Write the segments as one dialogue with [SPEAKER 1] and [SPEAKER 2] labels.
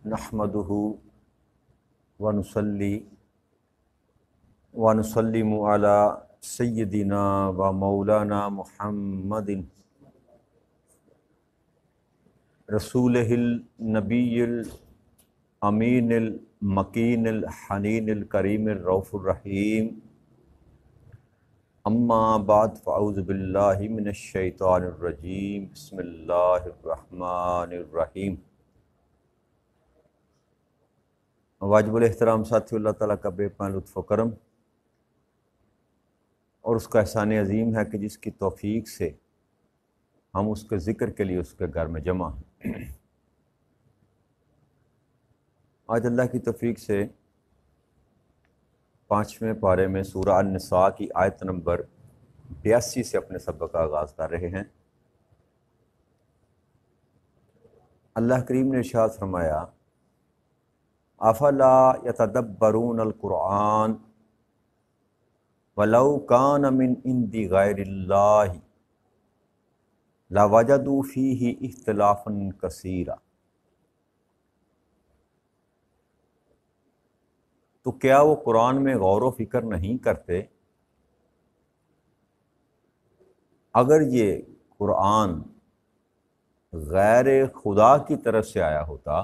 [SPEAKER 1] نحمدہ ونصلی ونسلم علی سیدنا و مولانا محمد رسولہ النبی الامین المکین الحنین الکریم الرؤوف الرحیم اما بعد فاعوذ باللہ من الشیطان الرجیم بسم اللہ الرحمن الرحیم۔ واجب الاحترام ساتھی، اللہ تعالیٰ کا بے پناہ لطف و کرم اور اس کا احسان عظیم ہے کہ جس کی توفیق سے ہم اس کے ذکر کے لیے اس کے گھر میں جمع ہیں۔ آج اللہ کی توفیق سے 5ویں پارے میں سورہ النساء کی آیت نمبر 82 سے اپنے سبق کا آغاز کر رہے ہیں۔ اللہ کریم نے ارشاد فرمایا افلا یتدبرون القرآن ولو کان من عند غیر اللہ لوجدوا فیہ اختلافا کثیرا۔ تو کیا وہ قرآن میں غور و فکر نہیں کرتے؟ اگر یہ قرآن غیر خدا کی طرف سے آیا ہوتا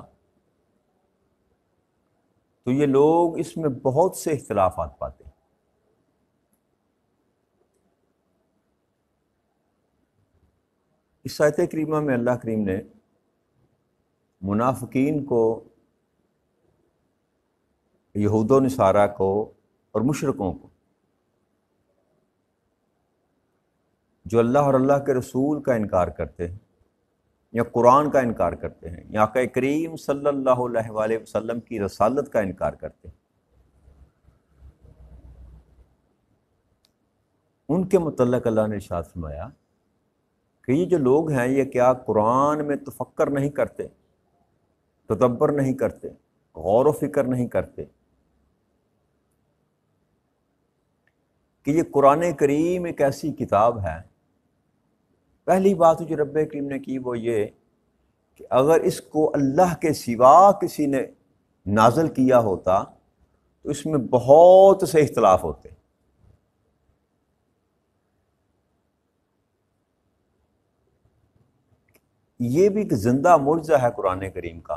[SPEAKER 1] تو یہ لوگ اس میں بہت سے اختلافات پاتے ہیں۔ اس آیت کریمہ میں اللہ کریم نے منافقین کو، یہود و نصارہ کو اور مشرکوں کو جو اللہ اور اللہ کے رسول کا انکار کرتے ہیں یا قرآن کا انکار کرتے ہیں یا آقا کریم صلی اللہ علیہ وآلہ وسلم کی رسالت کا انکار کرتے ہیں، ان کے متعلق اللہ نے ارشاد فرمایا کہ یہ جو لوگ ہیں یہ کیا قرآن میں تفکر نہیں کرتے، تدبر نہیں کرتے، غور و فکر نہیں کرتے کہ یہ قرآن کریم ایک ایسی کتاب ہے۔ پہلی بات جو رب کریم نے کی وہ یہ کہ اگر اس کو اللہ کے سوا کسی نے نازل کیا ہوتا تو اس میں بہت سے اختلاف ہوتے۔ یہ بھی ایک زندہ معجزہ ہے قرآن کریم کا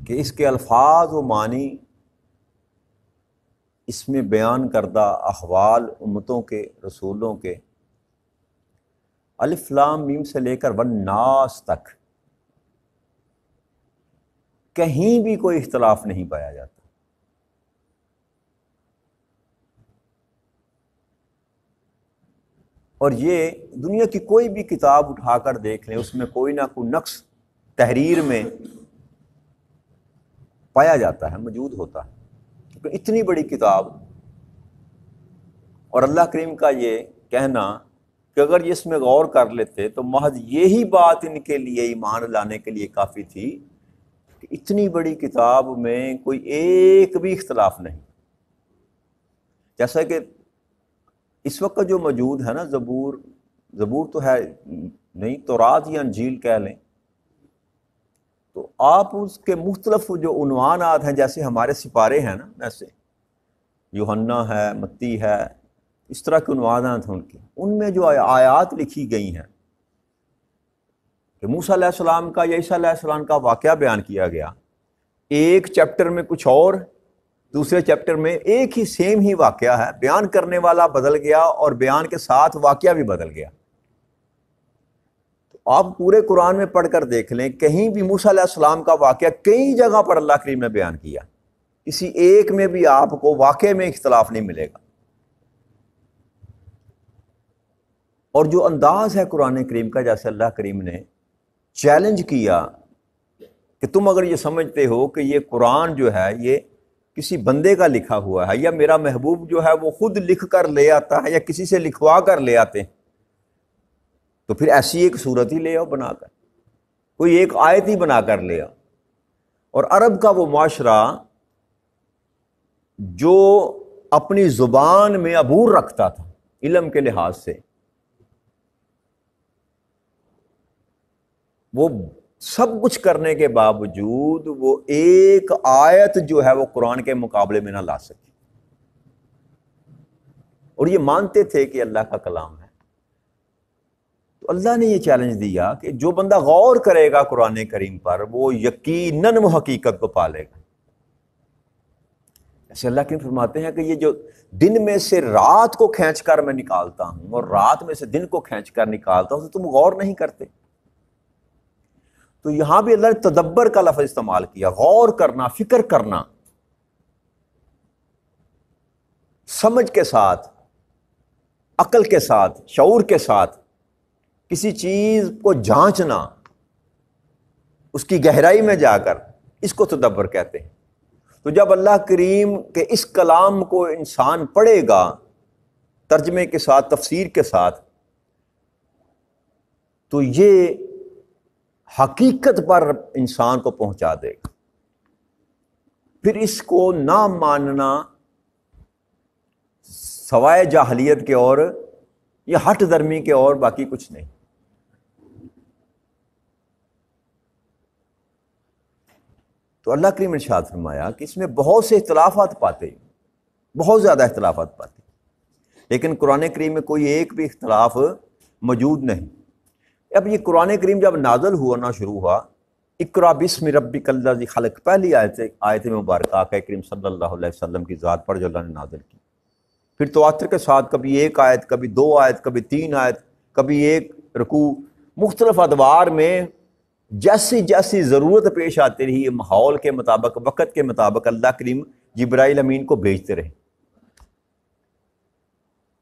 [SPEAKER 1] کہ اس کے الفاظ و معنی، اس میں بیان کردہ احوال امتوں کے، رسولوں کے، الف لام میم سے لے کر والناس تک کہیں بھی کوئی اختلاف نہیں پایا جاتا۔ اور یہ دنیا کی کوئی بھی کتاب اٹھا کر دیکھ لیں، اس میں کوئی نہ کوئی نقص تحریر میں پایا جاتا ہے، موجود ہوتا ہے، کیونکہ اتنی بڑی کتاب اور اللہ کریم کا یہ کہنا کہ اگر یہ اس میں غور کر لیتے تو محض یہی بات ان کے لیے ایمان لانے کے لیے کافی تھی کہ اتنی بڑی کتاب میں کوئی ایک بھی اختلاف نہیں۔ جیسا کہ اس وقت جو موجود ہے نا، زبور تو ہے نہیں، تورات یا انجیل کہہ لیں، تو آپ اس کے مختلف جو عنوانات ہیں، جیسے ہمارے سپارے ہیں نا، ویسے یوحنا ہے، متی ہے، اس طرح کے عنوانات ہیں ان میں جو آیات لکھی گئی ہیں کہ موسیٰ علیہ السلام کا یا عیسیٰ علیہ السلام کا واقعہ بیان کیا گیا، ایک چیپٹر میں کچھ اور، دوسرے چیپٹر میں ایک ہی سیم ہی واقعہ ہے، بیان کرنے والا بدل گیا اور بیان کے ساتھ واقعہ بھی بدل گیا۔ تو آپ پورے قرآن میں پڑھ کر دیکھ لیں، کہیں بھی موسیٰ علیہ السلام کا واقعہ کئی جگہ پر اللہ کریم نے بیان کیا، کسی ایک میں بھی آپ کو واقعے میں اختلاف نہیں ملے گا۔ اور جو انداز ہے قرآن کریم کا، جیسے اللہ کریم نے چیلنج کیا کہ تم اگر یہ سمجھتے ہو کہ یہ قرآن جو ہے یہ کسی بندے کا لکھا ہوا ہے یا میرا محبوب جو ہے وہ خود لکھ کر لے آتا ہے یا کسی سے لکھوا کر لے آتے ہیں، تو پھر ایسی ایک صورت ہی لے آؤ بنا کر، کوئی ایک آیت ہی بنا کر لے آؤ۔ اور عرب کا وہ معاشرہ جو اپنی زبان میں عبور رکھتا تھا علم کے لحاظ سے، وہ سب کچھ کرنے کے باوجود وہ ایک آیت جو ہے وہ قرآن کے مقابلے میں نہ لا سکی، اور یہ مانتے تھے کہ اللہ کا کلام ہے۔ تو اللہ نے یہ چیلنج دیا کہ جو بندہ غور کرے گا قرآن کریم پر وہ یقیناً وہ حقیقت کو پالے گا۔ ایسے اللہ کریم فرماتے ہیں کہ یہ جو دن میں سے رات کو کھینچ کر میں نکالتا ہوں اور رات میں سے دن کو کھینچ کر نکالتا ہوں تو تم غور نہیں کرتے۔ تو یہاں بھی اللہ نے تدبر کا لفظ استعمال کیا، غور کرنا، فکر کرنا، سمجھ کے ساتھ، عقل کے ساتھ، شعور کے ساتھ کسی چیز کو جانچنا، اس کی گہرائی میں جا کر، اس کو تدبر کہتے ہیں۔ تو جب اللہ کریم کے اس کلام کو انسان پڑھے گا ترجمے کے ساتھ، تفسیر کے ساتھ، تو یہ حقیقت پر انسان کو پہنچا دے گا۔ پھر اس کو نہ ماننا سوائے جاہلیت کے اور یا ہٹ درمی کے اور باقی کچھ نہیں۔ تو اللہ کریم نے ارشاد فرمایا کہ اس میں بہت سے اختلافات پاتے ہیں، بہت زیادہ اختلافات پاتے ہیں، لیکن قرآن کریم میں کوئی ایک بھی اختلاف موجود نہیں۔ اب یہ قرآن کریم جب نازل ہونا شروع ہوا، اقرا بسم ربک الذی خلق، پہلی آیت مبارکہ آقا کریم صلی اللہ علیہ وسلم کی ذات پر جو اللہ نے نازل کی، پھر تواتر کے ساتھ کبھی ایک آیت، کبھی دو آیت، کبھی تین آیت، کبھی ایک رکوع، مختلف ادوار میں جیسی جیسی ضرورت پیش آتی رہی، ماحول کے مطابق، وقت کے مطابق اللہ کریم جبرائیل امین کو بھیجتے رہے،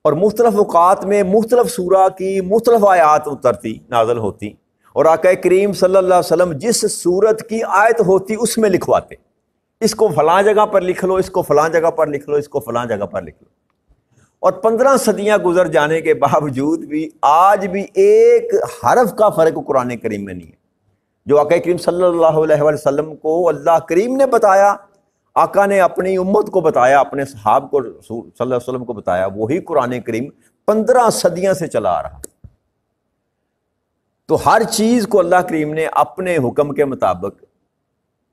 [SPEAKER 1] اور مختلف اوقات میں مختلف سورہ کی مختلف آیات اترتی، نازل ہوتی، اور آقا کریم صلی اللہ علیہ وسلم جس سورت کی آیت ہوتی اس میں لکھواتے، اس کو فلاں جگہ پر لکھ لو، اس کو فلاں جگہ پر لکھ لو، اس کو فلاں جگہ پر لکھ لو۔ اور 15 صدیاں گزر جانے کے باوجود بھی آج بھی ایک حرف کا فرق قرآن کریم میں نہیں ہے۔ جو آقا کریم صلی اللہ علیہ وسلم کو اللہ کریم نے بتایا، آقا نے اپنی امت کو بتایا، اپنے صحاب کو، صلی اللہ علیہ وسلم کو بتایا، وہی قرآن کریم 15 صدیاں سے چلا آ رہا۔ تو ہر چیز کو اللہ کریم نے اپنے حکم کے مطابق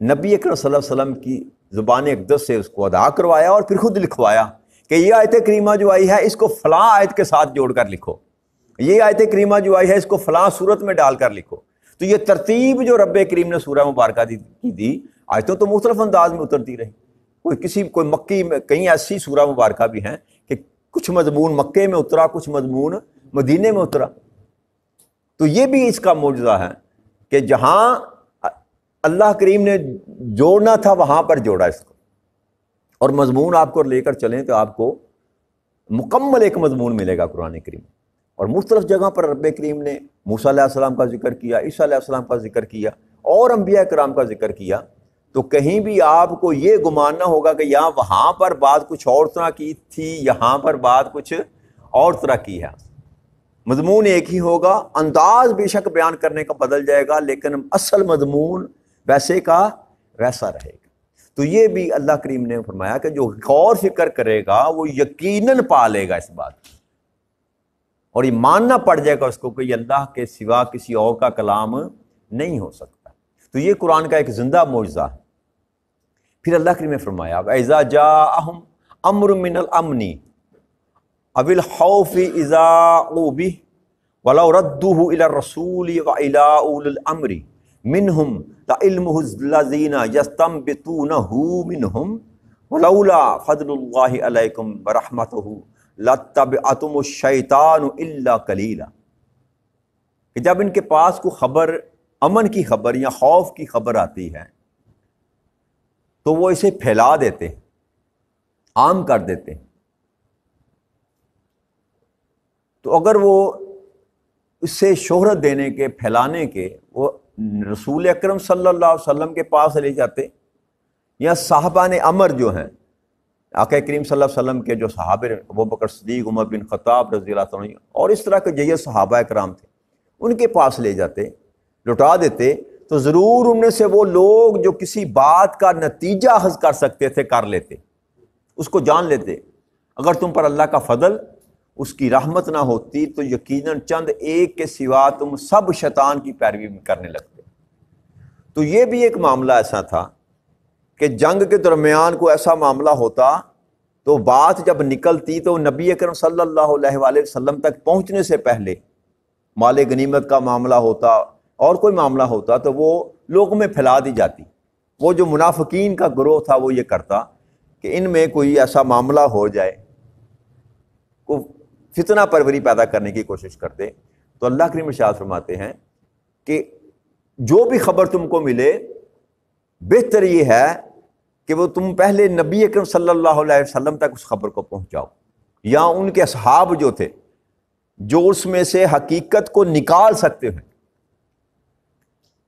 [SPEAKER 1] نبی اکرم صلی اللہ علیہ وسلم کی زبان اقدس سے اس کو ادا کروایا، اور پھر خود لکھوایا کہ یہ آیت کریمہ جو آئی ہے اس کو فلاں آیت کے ساتھ جوڑ کر لکھو، یہ آیت کریمہ جو آئی ہے اس کو فلاں صورت میں ڈال کر لکھو۔ تو یہ ترتیب جو رب کریم نے سورہ مبارکہ کی دی، آیتوں تو مختلف انداز میں اترتی رہی، کوئی مکی میں، کئی ایسی سورہ مبارکہ بھی ہیں کہ کچھ مضمون مکے میں اترا، کچھ مضمون مدینے میں اترا۔ تو یہ بھی اس کا معجزہ ہے کہ جہاں اللہ کریم نے جوڑنا تھا وہاں پر جوڑا اس کو، اور مضمون آپ کو لے کر چلیں تو آپ کو مکمل ایک مضمون ملے گا قرآن کریم۔ اور مختلف جگہ پر رب کریم نے موسیٰ علیہ السلام کا ذکر کیا، عیسیٰ علیہ السلام کا ذکر کیا، اور انبیاء کرام کا ذکر کیا۔ تو کہیں بھی آپ کو یہ گمان نہ ہوگا کہ یہاں وہاں پر بات کچھ اور طرح کی تھی، یہاں پر بات کچھ اور طرح کی ہے۔ مضمون ایک ہی ہوگا، انداز بے شک بیان کرنے کا بدل جائے گا، لیکن اصل مضمون ویسے کا ویسا رہے گا۔ تو یہ بھی اللہ کریم نے فرمایا کہ جو غور فکر کرے گا وہ یقیناً پا لے گا اس بات، اور یہ ماننا پڑ جائے گا اس کو کہ یہ اللہ کے سوا کسی اور کا کلام نہیں ہو سکتا۔ تو یہ قرآن کا ایک زندہ معجزہ ہے۔ پھر اللہ کریم نے فرمایا وَإِذَا جَاءَهُمْ أَمْرٌ مِّنَ الْأَمْنِ أَوِ الْخَوْفِ إِذَاعُوا بِهِ وَلَوْ رَدُّوهُ إِلَى الرَّسُولِ وَإِلَى أُولِي الْأَمْرِ مِنْهُمْ لَعِلْمُهُ الَّذِينَ يَسْتَنبِطُونَهُ مِنْهُمْ وَلَوْلَا فَضْلُ اللَّهِ عَلَيْكُمْ وَرَحْمَتُهُ لَاتَّبَعْتُمُ الشَّيْطَانُ إِلَّا قَلِيلًا، کہ جب ان کے پاس کوئی خبر، امن کی خبر یا خوف کی خبر آتی ہے تو وہ اسے پھیلا دیتے ہیں، عام کر دیتے ہیں۔ تو اگر وہ اس سے شہرت دینے کے، پھیلانے کے، وہ رسول اکرم صلی اللہ علیہ وسلم کے پاس لے جاتے، یا صاحبان امر جو ہیں، آقا کریم صلی اللہ علیہ وسلم کے جو صحابہ، ابوبکر صدیق، عمر بن خطاب رضی اللہ عنہ، اور اس طرح کے جیسے صحابہ کرام تھے، ان کے پاس لے جاتے، لوٹا دیتے، تو ضرور ان میں سے وہ لوگ جو کسی بات کا نتیجہ اخذ کر سکتے تھے کر لیتے، اس کو جان لیتے۔ اگر تم پر اللہ کا فضل، اس کی رحمت نہ ہوتی تو یقیناً چند ایک کے سوا تم سب شیطان کی پیروی کرنے لگتے۔ تو یہ بھی ایک معاملہ ایسا تھا کہ جنگ کے درمیان کو ایسا معاملہ ہوتا تو بات جب نکلتی تو نبی اکرم صلی اللہ علیہ وآلہ وسلم تک پہنچنے سے پہلے مال غنیمت کا معاملہ ہوتا اور کوئی معاملہ ہوتا تو وہ لوگوں میں پھیلا دی جاتی. وہ جو منافقین کا گروہ تھا وہ یہ کرتا کہ ان میں کوئی ایسا معاملہ ہو جائے، کوئی فتنہ پروری پیدا کرنے کی کوشش کرتے. تو اللہ کریم ارشاد فرماتے ہیں کہ جو بھی خبر تم کو ملے بہتر یہ ہے کہ وہ تم پہلے نبی اکرم صلی اللہ علیہ وسلم تک اس خبر کو پہنچاؤ، یا ان کے اصحاب جو تھے جو اس میں سے حقیقت کو نکال سکتے ہیں،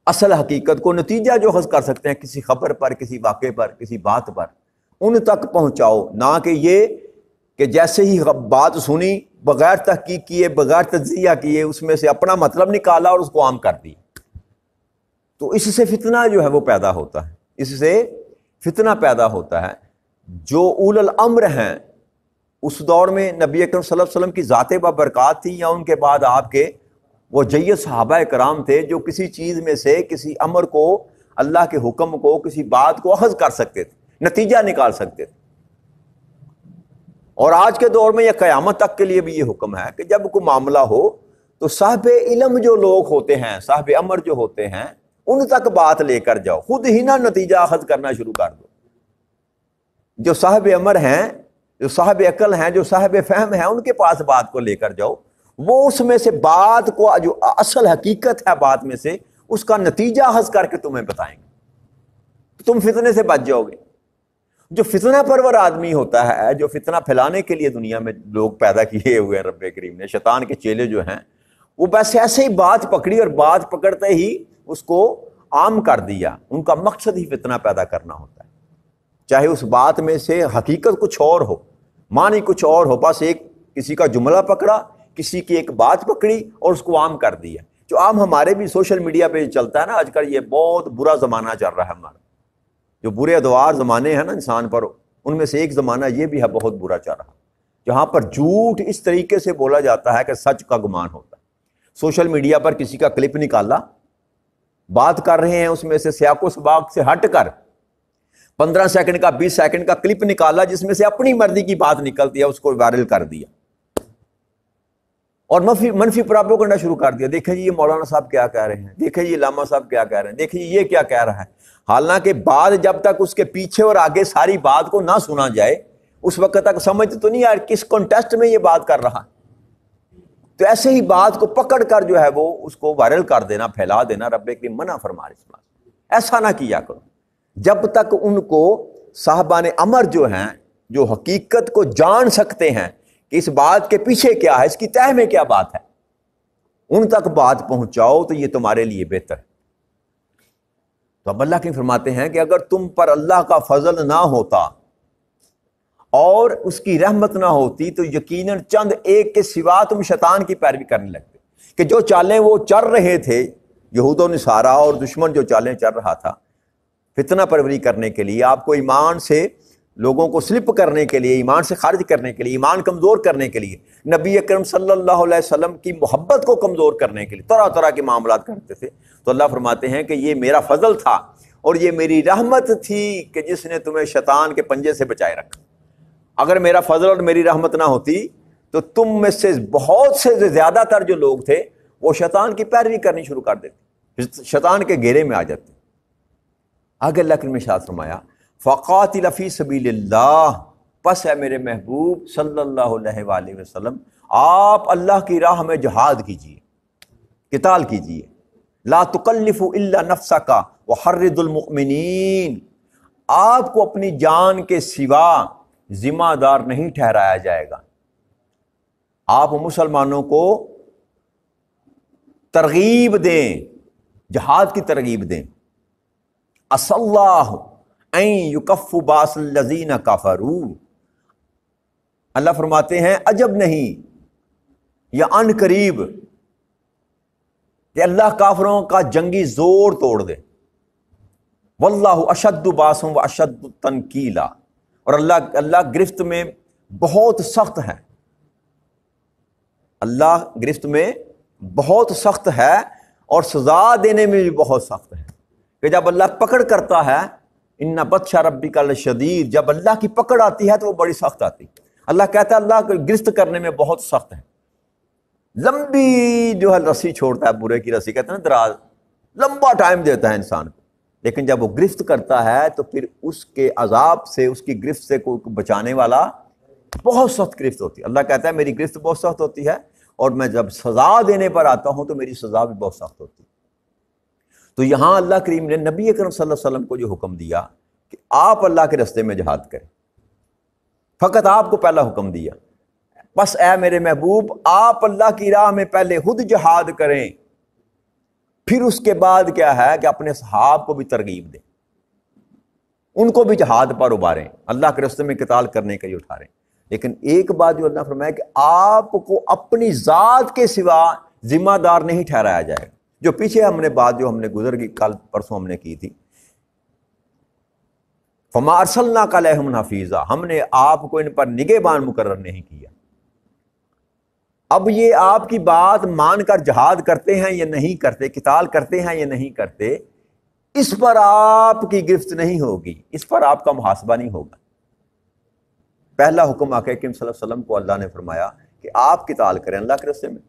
[SPEAKER 1] اصل حقیقت کو، نتیجہ جو حاصل کر سکتے ہیں کسی خبر پر، کسی واقعے پر، کسی بات پر، ان تک پہنچاؤ. نہ کہ یہ کہ جیسے ہی بات سنی بغیر تحقیق کیے، بغیر تجزیہ کیے، اس میں سے اپنا مطلب نکالا اور اس کو عام کر دی. تو اس سے فتنہ جو ہے وہ پیدا ہوتا ہے، اس سے فتنہ پیدا ہوتا ہے. جو اول الامر ہیں اس دور میں نبی اکرم صلی اللہ علیہ وسلم کی ذات بابرکات تھی، یا ان کے بعد آپ کے وہ جید صحابہ کرام تھے جو کسی چیز میں سے کسی امر کو، اللہ کے حکم کو، کسی بات کو اخذ کر سکتے تھے، نتیجہ نکال سکتے تھے. اور آج کے دور میں یا قیامت تک کے لیے بھی یہ حکم ہے کہ جب کوئی معاملہ ہو تو صاحب علم جو لوگ ہوتے ہیں، صاحب امر جو ہوتے ہیں، ان تک بات لے کر جاؤ، خود ہی نہ نتیجہ اخذ کرنا شروع کر دو. جو صاحب امر ہیں، جو صاحب عقل ہیں، جو صاحب فہم ہیں، ان کے پاس بات کو لے کر جاؤ، وہ اس میں سے بات کو، جو اصل حقیقت ہے بات میں سے، اس کا نتیجہ اخذ کر کے تمہیں بتائیں گے، تم فتنے سے بچ جاؤ گے. جو فتنہ پرور آدمی ہوتا ہے، جو فتنہ پھیلانے کے لیے دنیا میں لوگ پیدا کیے ہوئے ہیں رب کریم نے، شیطان کے چیلے جو ہیں، وہ بس ایسے ہی بات پکڑی اور بات پکڑتے ہی اس کو عام کر دیا. ان کا مقصد ہی فتنہ پیدا کرنا ہوتا ہے، چاہے اس بات میں سے حقیقت کچھ اور ہو، معنی کچھ اور ہو، بس ایک کسی کا جملہ پکڑا، کسی کی ایک بات پکڑی اور اس کو عام کر دیا. جو عام ہمارے بھی سوشل میڈیا پہ چلتا ہے نا آج کل، یہ بہت برا زمانہ چل رہا ہے ہمارا. جو برے ادوار زمانے ہیں نا انسان پر، ان میں سے ایک زمانہ یہ بھی ہے بہت برا چل رہا، جہاں پر جھوٹ اس طریقے سے بولا جاتا ہے کہ سچ کا گمان ہوتا ہے. سوشل میڈیا پر کسی کا کلپ نکالا، بات کر رہے ہیں، اس میں سے سیاق و سباق سے ہٹ کر 15 سیکنڈ کا، 20 سیکنڈ کا کلپ نکالا جس میں سے اپنی مرضی کی بات نکلتی ہے، اس کو وائرل کر دیا اور منفی پراپیگنڈا شروع کر دیا. دیکھیں جی یہ مولانا صاحب کیا کہہ رہے ہیں، دیکھیں جی علامہ صاحب کیا کہہ رہے ہیں، دیکھیں جی یہ کیا کہہ رہا ہے. حالانکہ بعد جب تک اس کے پیچھے اور آگے ساری بات کو نہ سنا جائے، اس وقت تک سمجھ تو نہیں یار کس کانٹیکسٹ میں یہ بات کر رہا ہے. تو ایسے ہی بات کو پکڑ کر جو ہے وہ اس کو وائرل کر دینا، پھیلا دینا، رب کریم منع فرما اس بات. ایسا نہ کیا کرو جب تک ان کو صاحبان امر جو ہیں، جو حقیقت کو جان سکتے ہیں کہ اس بات کے پیچھے کیا ہے، اس کی تہ میں کیا بات ہے، ان تک بات پہنچاؤ تو یہ تمہارے لیے بہتر ہے. تو اب اللہ کی فرماتے ہیں کہ اگر تم پر اللہ کا فضل نہ ہوتا اور اس کی رحمت نہ ہوتی تو یقیناً چند ایک کے سوا تم شیطان کی پیروی کرنے لگتے. کہ جو چالیں وہ چل رہے تھے یہود و نصارہ اور دشمن جو چالیں چل رہا تھا فتنہ پروری کرنے کے لیے، آپ کو ایمان سے، لوگوں کو سلپ کرنے کے لیے، ایمان سے خارج کرنے کے لیے، ایمان کمزور کرنے کے لیے، نبی اکرم صلی اللہ علیہ وسلم کی محبت کو کمزور کرنے کے لیے طرح طرح کے معاملات کرتے تھے. تو اللہ فرماتے ہیں کہ یہ میرا فضل تھا اور یہ میری رحمت تھی کہ جس نے تمہیں شیطان کے پنجے سے بچائے رکھا. اگر میرا فضل اور میری رحمت نہ ہوتی تو تم میں سے بہت سے زیادہ تر جو لوگ تھے وہ شیطان کی پیروی کرنی شروع کر دیتے، شیطان کے گھیرے میں آ جاتے. آگے اللہ کریم نے ارشاد فرمایا فقاتل فی سبیل اللہ، پس ہے میرے محبوب صلی اللہ علیہ وآلہ وسلم آپ اللہ کی راہ میں جہاد کیجیے، قتال کیجیے. لا تکلف الا نفسک وحرض المؤمنین، آپ کو اپنی جان کے سوا ذمہ دار نہیں ٹھہرایا جائے گا. آپ مسلمانوں کو ترغیب دیں، جہاد کی ترغیب دیں. عسى اللہ ان یکف باس الذین کفروا، اللہ فرماتے ہیں عجب نہیں یا ان قریب کہ اللہ کافروں کا جنگی زور توڑ دے. واللہ اشد باسا و اشد تنکیلا، اور اللہ گرفت میں بہت سخت ہے، اللہ گرفت میں بہت سخت ہے اور سزا دینے میں بھی بہت سخت ہے. کہ جب اللہ پکڑ کرتا ہے، ان بطش ربک لشدید، جب اللہ کی پکڑ آتی ہے تو وہ بڑی سخت آتی ہے۔ اللہ کہتا ہے اللہ کو گرفت کرنے میں بہت سخت ہے، لمبی جو ہے رسی چھوڑتا ہے، برے کی رسی کہتے ہیں نا، دراز، لمبا ٹائم دیتا ہے انسان کو، لیکن جب وہ گرفت کرتا ہے تو پھر اس کے عذاب سے، اس کی گرفت سے کوئی بچانے والا بہت سخت گرفت ہوتی ہے۔ اللہ کہتا ہے میری گرفت بہت سخت ہوتی ہے، اور میں جب سزا دینے پر آتا ہوں تو میری سزا بھی بہت سخت ہوتی ہے۔ تو یہاں اللہ کریم نے نبی اکرم صلی اللہ علیہ وسلم کو جو حکم دیا کہ آپ اللہ کے راستے میں جہاد کریں، فقط آپ کو پہلا حکم دیا، بس اے میرے محبوب آپ اللہ کی راہ میں پہلے خود جہاد کریں، پھر اس کے بعد کیا ہے کہ اپنے صحاب کو بھی ترغیب دیں، ان کو بھی جہاد پر ابھاریں، اللہ کے راستے میں قتال کرنے کے لیے اٹھاریں۔ لیکن ایک بات جو اللہ فرمایا کہ آپ کو اپنی ذات کے سوا ذمہ دار نہیں ٹھہرایا جائے گا۔ جو پیچھے ہم نے بات جو ہم نے گزر کی کل پرسوں ہم نے کی تھی، فما ارسلناک علیہم حفیظا، ہم نے آپ کو ان پر نگہبان مقرر نہیں کیا۔ اب یہ آپ کی بات مان کر جہاد کرتے ہیں یا نہیں کرتے، قتال کرتے ہیں یا نہیں کرتے، اس پر آپ کی گرفت نہیں ہوگی، اس پر آپ کا محاسبہ نہیں ہوگا۔ پہلا حکم آقا کریم صلی اللہ علیہ وسلم کو اللہ نے فرمایا کہ آپ قتال کریں اللہ کے راستے میں،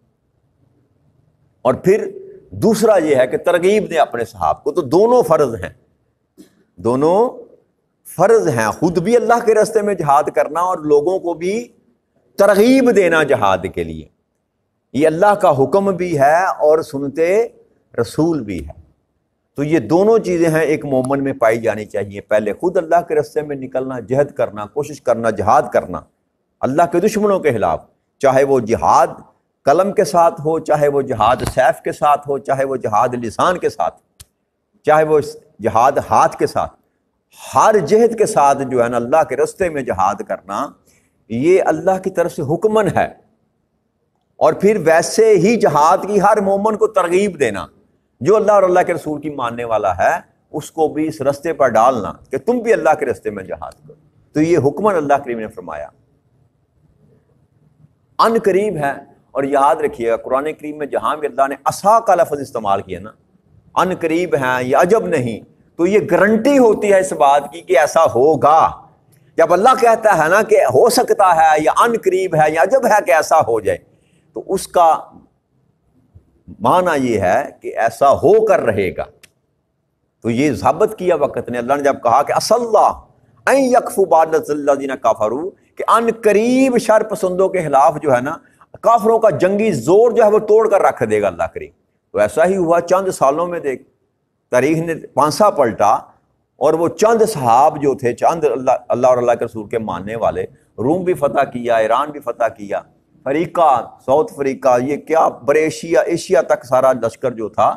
[SPEAKER 1] اور پھر دوسرا یہ ہے کہ ترغیب دیں اپنے صحاب کو۔ تو دونوں فرض ہیں، دونوں فرض ہیں، خود بھی اللہ کے راستے میں جہاد کرنا اور لوگوں کو بھی ترغیب دینا جہاد کے لیے۔ یہ اللہ کا حکم بھی ہے اور سنتے رسول بھی ہے۔ تو یہ دونوں چیزیں ہیں ایک مومن میں پائی جانی چاہیے، پہلے خود اللہ کے راستے میں نکلنا، جہد کرنا، کوشش کرنا، جہاد کرنا اللہ کے دشمنوں کے خلاف، چاہے وہ جہاد قلم کے ساتھ ہو، چاہے وہ جہاد سیف کے ساتھ ہو، چاہے وہ جہاد لسان کے ساتھ، چاہے وہ جہاد ہاتھ کے ساتھ، ہر جہد کے ساتھ جو ہے نا اللہ کے راستے میں جہاد کرنا، یہ اللہ کی طرف سے حکمن ہے۔ اور پھر ویسے ہی جہاد کی ہر مومن کو ترغیب دینا، جو اللہ اور اللہ کے رسول کی ماننے والا ہے اس کو بھی اس رستے پر ڈالنا کہ تم بھی اللہ کے راستے میں جہاد کرو۔ تو یہ حکمن اللہ کریم نے فرمایا، ان قریب ہے۔ اور یاد رکھیے گا قرآن کریم میں جہاں بھی اللہ نے عصا کا لفظ استعمال کیا نا، ان قریب ہیں یا عجب نہیں، تو یہ گارنٹی ہوتی ہے اس بات کی کہ ایسا ہوگا۔ جب اللہ کہتا ہے نا کہ ہو سکتا ہے یا ان قریب ہے یا عجب ہے کہ ایسا ہو جائے، تو اس کا معنی یہ ہے کہ ایسا ہو کر رہے گا۔ تو یہ ثابت کیا وقت نے، اللہ نے جب کہا کہ اصلّہ ان یکفوا بعد الذین کفروا، کہ ان قریب شر پسندوں کے خلاف جو ہے نا کافروں کا جنگی زور جو ہے وہ توڑ کر رکھ دے گا اللہ کریم۔ تو ایسا ہی ہوا، چند سالوں میں دیکھ تاریخ نے پانسا پلٹا، اور وہ چند صحاب جو تھے، چند اللہ اور اللہ کے رسول کے ماننے والے، روم بھی فتح کیا، ایران بھی فتح کیا، افریقہ، ساؤتھ افریقہ، یہ کیا بریشیا ایشیا تک سارا لشکر جو تھا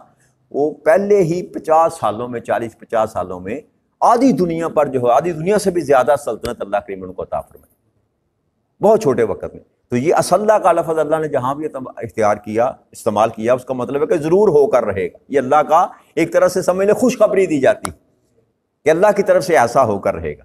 [SPEAKER 1] وہ پہلے ہی 50 سالوں میں، 40-50 سالوں میں آدھی دنیا پر جو ہے، آدھی دنیا سے بھی زیادہ سلطنت اللہ کریم نے ان کو عطا فرمائی، بہت چھوٹے وقت میں۔ تو یہ اصلّہ کا لفظ اللہ نے جہاں بھی اختیار کیا، استعمال کیا، اس کا مطلب ہے کہ ضرور ہو کر رہے گا۔ یہ اللہ کا ایک طرح سے سمجھ لیں خوشخبری دی جاتی کہ اللہ کی طرف سے ایسا ہو کر رہے گا۔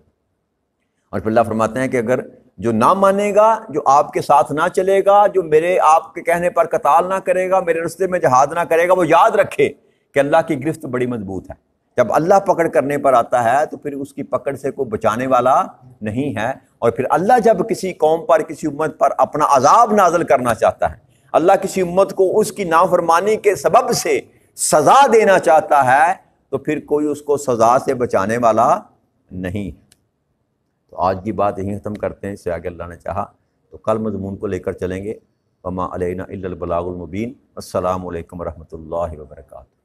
[SPEAKER 1] اور پھر اللہ فرماتے ہیں کہ اگر جو نہ مانے گا، جو آپ کے ساتھ نہ چلے گا، جو میرے آپ کے کہنے پر قتال نہ کرے گا، میرے راستے میں جہاد نہ کرے گا، وہ یاد رکھے کہ اللہ کی گرفت بڑی مضبوط ہے۔ جب اللہ پکڑ کرنے پر آتا ہے تو پھر اس کی پکڑ سے کوئی بچانے والا نہیں ہے۔ اور پھر اللہ جب کسی قوم پر، کسی امت پر اپنا عذاب نازل کرنا چاہتا ہے، اللہ کسی امت کو اس کی نافرمانی کے سبب سے سزا دینا چاہتا ہے، تو پھر کوئی اس کو سزا سے بچانے والا نہیں۔ تو آج کی بات یہیں ختم کرتے ہیں، اس سے آگے اللہ نے چاہا تو کل مضمون کو لے کر چلیں گے۔ وما علینا الا البلاغ المبین۔ السلام علیکم ورحمۃ اللہ وبرکاتہ۔